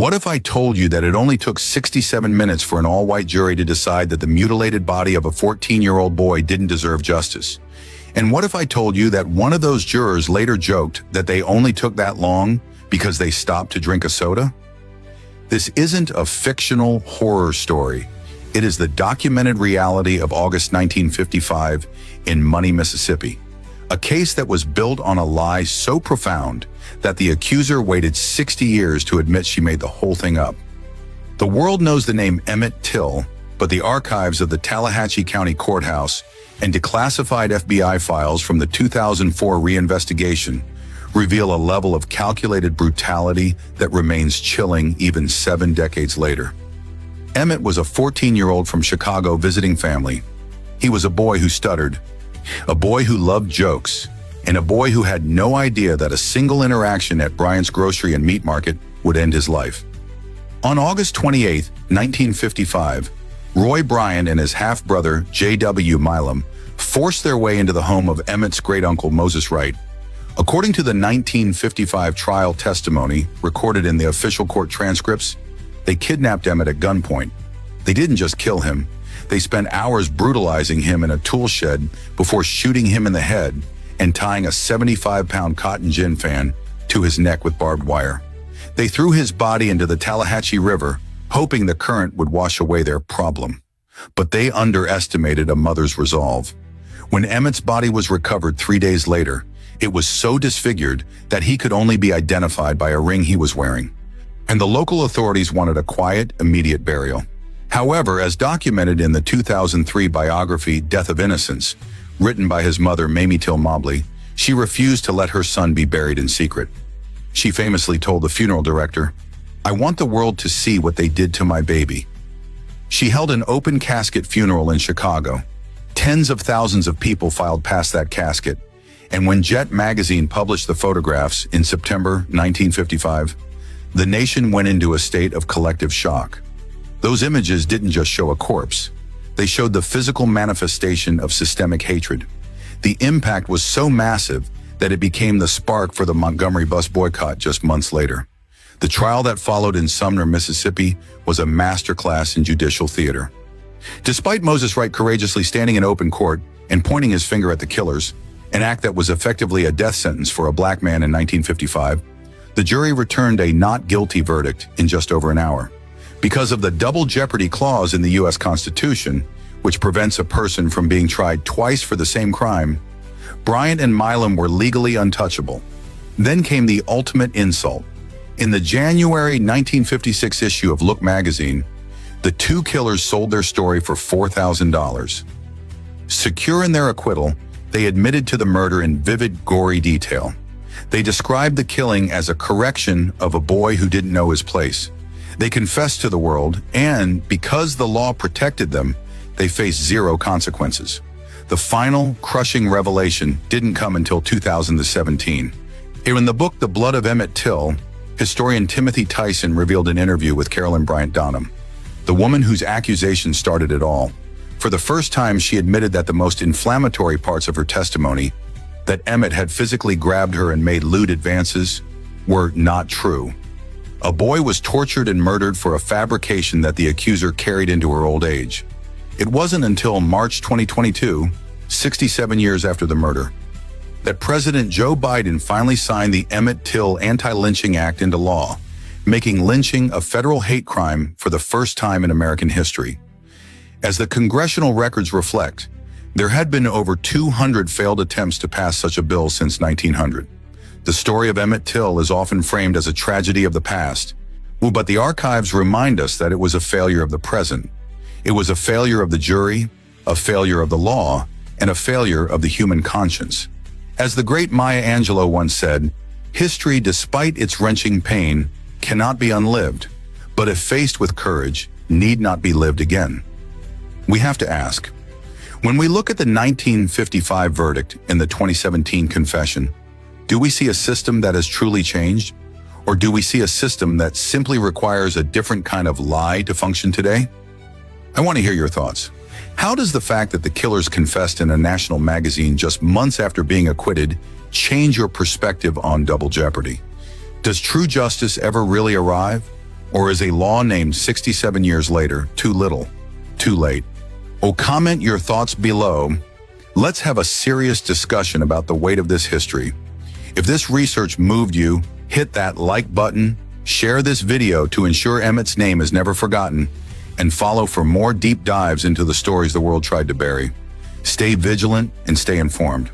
What if I told you that it only took 67 minutes for an all-white jury to decide that the mutilated body of a 14-year-old boy didn't deserve justice? And what if I told you that one of those jurors later joked that they only took that long because they stopped to drink a soda? This isn't a fictional horror story. It is the documented reality of August 1955 in Money, Mississippi. A case that was built on a lie so profound that the accuser waited 60 years to admit she made the whole thing up. The world knows the name Emmett Till, but the archives of the Tallahatchie County Courthouse and declassified FBI files from the 2004 reinvestigation reveal a level of calculated brutality that remains chilling even 7 decades later. Emmett was a 14-year-old from Chicago visiting family. He was a boy who stuttered, a boy who loved jokes, and a boy who had no idea that a single interaction at Bryant's Grocery and Meat Market would end his life. On August 28, 1955, Roy Bryant and his half-brother, J.W. Milam, forced their way into the home of Emmett's great-uncle Moses Wright. According to the 1955 trial testimony recorded in the official court transcripts, they kidnapped Emmett at gunpoint. They didn't just kill him. They spent hours brutalizing him in a tool shed before shooting him in the head and tying a 75-pound cotton gin fan to his neck with barbed wire. They threw his body into the Tallahatchie River, hoping the current would wash away their problem. But they underestimated a mother's resolve. When Emmett's body was recovered 3 days later, it was so disfigured that he could only be identified by a ring he was wearing. And the local authorities wanted a quiet, immediate burial. However, as documented in the 2003 biography Death of Innocence, written by his mother Mamie Till-Mobley, she refused to let her son be buried in secret. She famously told the funeral director, "I want the world to see what they did to my baby." She held an open casket funeral in Chicago. Tens of thousands of people filed past that casket, and when Jet magazine published the photographs in September 1955, the nation went into a state of collective shock. Those images didn't just show a corpse. They showed the physical manifestation of systemic hatred. The impact was so massive that it became the spark for the Montgomery bus boycott just months later. The trial that followed in Sumner, Mississippi, was a masterclass in judicial theater. Despite Moses Wright courageously standing in open court and pointing his finger at the killers, an act that was effectively a death sentence for a black man in 1955, the jury returned a not guilty verdict in just over an hour. Because of the double jeopardy clause in the U.S. Constitution, which prevents a person from being tried twice for the same crime, Bryant and Milam were legally untouchable. Then came the ultimate insult. In the January 1956 issue of Look magazine, the two killers sold their story for $4,000. Secure in their acquittal, they admitted to the murder in vivid, gory detail. They described the killing as a correction of a boy who didn't know his place. They confessed to the world, and because the law protected them, they faced zero consequences. The final, crushing revelation didn't come until 2017. In the book The Blood of Emmett Till, historian Timothy Tyson revealed an interview with Carolyn Bryant Donham, the woman whose accusation started it all. For the first time, she admitted that the most inflammatory parts of her testimony, that Emmett had physically grabbed her and made lewd advances, were not true. A boy was tortured and murdered for a fabrication that the accuser carried into her old age. It wasn't until March 2022, 67 years after the murder, that President Joe Biden finally signed the Emmett Till Anti-Lynching Act into law, making lynching a federal hate crime for the first time in American history. As the congressional records reflect, there had been over 200 failed attempts to pass such a bill since 1900. The story of Emmett Till is often framed as a tragedy of the past, but the archives remind us that it was a failure of the present. It was a failure of the jury, a failure of the law, and a failure of the human conscience. As the great Maya Angelou once said, "History, despite its wrenching pain, cannot be unlived, but if faced with courage, need not be lived again." We have to ask, when we look at the 1955 verdict and the 2017 confession, do we see a system that has truly changed? Or do we see a system that simply requires a different kind of lie to function today? I want to hear your thoughts. How does the fact that the killers confessed in a national magazine just months after being acquitted change your perspective on double jeopardy? Does true justice ever really arrive? Or is a law named 67 years later too little, too late? Oh, comment your thoughts below. Let's have a serious discussion about the weight of this history. If this research moved you, hit that like button, share this video to ensure Emmett's name is never forgotten, and follow for more deep dives into the stories the world tried to bury. Stay vigilant and stay informed.